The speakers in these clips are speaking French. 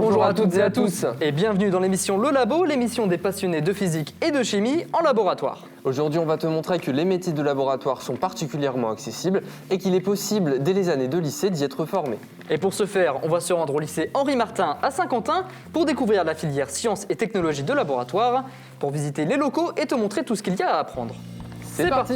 Bonjour à toutes et à tous. Et bienvenue dans l'émission Le Labo, l'émission des passionnés de physique et de chimie en laboratoire. Aujourd'hui, on va te montrer que les métiers de laboratoire sont particulièrement accessibles et qu'il est possible, dès les années de lycée, d'y être formé. Et pour ce faire, on va se rendre au lycée Henri Martin à Saint-Quentin pour découvrir la filière sciences et technologies de laboratoire, pour visiter les locaux et te montrer tout ce qu'il y a à apprendre. C'est parti.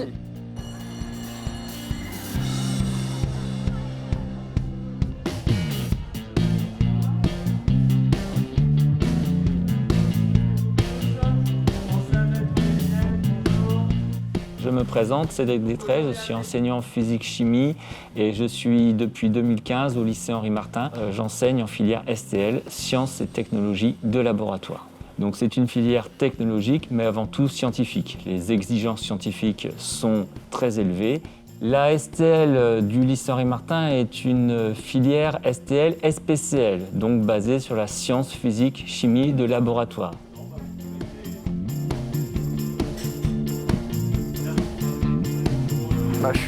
Je me présente, Cédric Détrait, je suis enseignant en physique-chimie et je suis depuis 2015 au lycée Henri Martin. J'enseigne en filière STL, sciences et technologies de laboratoire. Donc c'est une filière technologique mais avant tout scientifique. Les exigences scientifiques sont très élevées. La STL du lycée Henri Martin est une filière STL SPCL, donc basée sur la science, physique, chimie de laboratoire.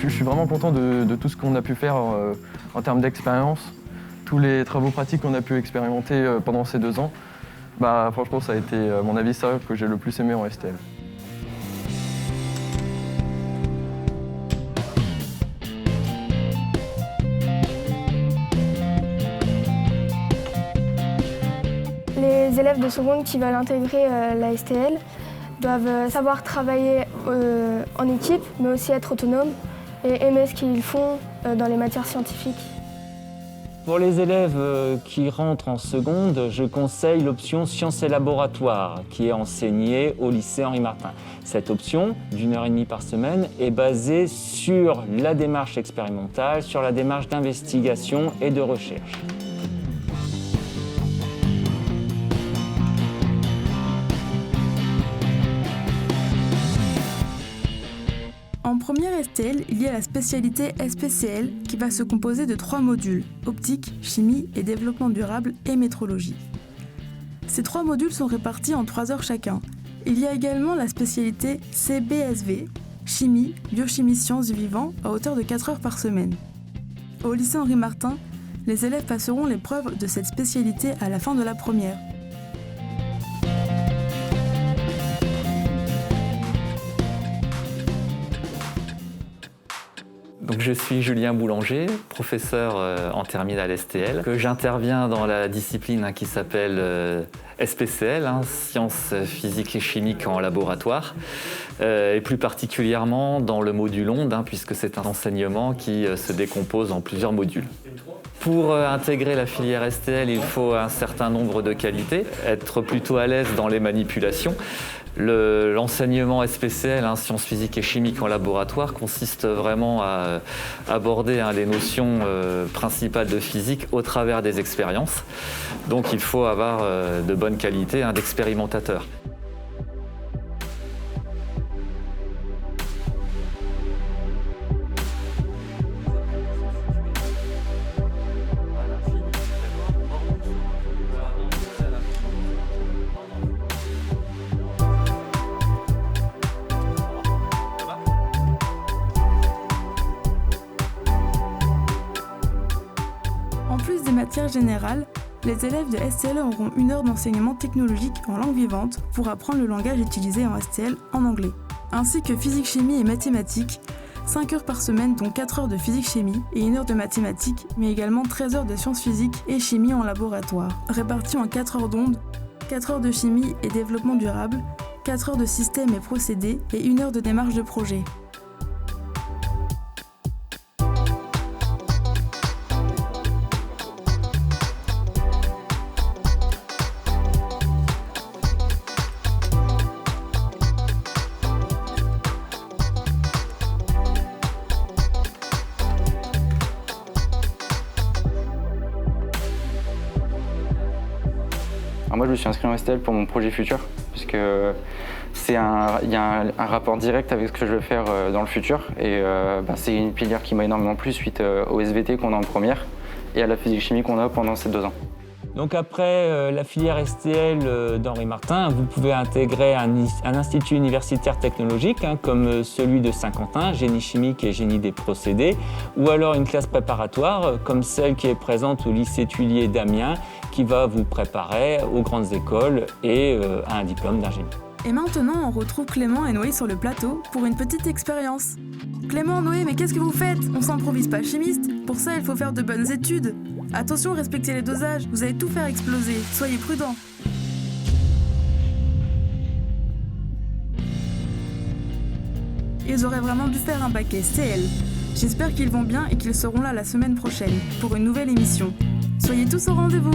Je suis vraiment content de tout ce qu'on a pu faire en termes d'expérience. Tous les travaux pratiques qu'on a pu expérimenter pendant ces 2 ans, franchement, ça a été, à mon avis, ça que j'ai le plus aimé en STL. Les élèves de seconde qui veulent intégrer la STL doivent savoir travailler en équipe, mais aussi être autonomes et aimer ce qu'ils font dans les matières scientifiques. Pour les élèves qui rentrent en seconde, je conseille l'option Sciences et Laboratoires qui est enseignée au lycée Henri Martin. Cette option, d'1h30 par semaine, est basée sur la démarche expérimentale, sur la démarche d'investigation et de recherche. En première STL, il y a la spécialité SPCL qui va se composer de 3 modules, optique, chimie et développement durable et métrologie. Ces 3 modules sont répartis en 3 heures chacun. Il y a également la spécialité CBSV, chimie, biochimie sciences du vivant, à hauteur de 4 heures par semaine. Au lycée Henri Martin, les élèves passeront l'épreuve de cette spécialité à la fin de la première. Donc je suis Julien Boulanger, professeur en terminale STL. J'interviens dans la discipline qui s'appelle SPCL, sciences physiques et chimiques en laboratoire, et plus particulièrement dans le module onde, puisque c'est un enseignement qui se décompose en plusieurs modules. Pour intégrer la filière STL, il faut un certain nombre de qualités, être plutôt à l'aise dans les manipulations. L'enseignement SPCL, sciences physiques et chimiques en laboratoire, consiste vraiment à aborder les notions principales de physique au travers des expériences. Donc il faut avoir de bonnes qualités d'expérimentateur. En plus des matières générales, les élèves de STL auront 1 heure d'enseignement technologique en langue vivante pour apprendre le langage utilisé en STL en anglais, ainsi que physique, chimie et mathématiques, 5 heures par semaine dont 4 heures de physique-chimie et 1 heure de mathématiques, mais également 13 heures de sciences physiques et chimie en laboratoire, réparties en 4 heures d'onde, 4 heures de chimie et développement durable, 4 heures de système et procédés et 1 heure de démarche de projet. Moi, je me suis inscrit en STL pour mon projet futur, puisque il y a un rapport direct avec ce que je veux faire dans le futur. Et c'est une filière qui m'a énormément plu suite au SVT qu'on a en première et à la physique-chimie qu'on a pendant ces 2 ans. Donc après la filière STL d'Henri Martin, vous pouvez intégrer un institut universitaire technologique comme celui de Saint-Quentin, génie chimique et génie des procédés, ou alors une classe préparatoire comme celle qui est présente au lycée Tuilier d'Amiens qui va vous préparer aux grandes écoles et à un diplôme d'ingénieur. Et maintenant, on retrouve Clément et Noé sur le plateau pour une petite expérience. Clément, Noé, mais qu'est-ce que vous faites? On s'improvise pas chimiste. Pour ça, il faut faire de bonnes études. Attention, respectez les dosages, vous allez tout faire exploser. Soyez prudents. Ils auraient vraiment dû faire un bac STL. J'espère qu'ils vont bien et qu'ils seront là la semaine prochaine pour une nouvelle émission. Soyez tous au rendez-vous.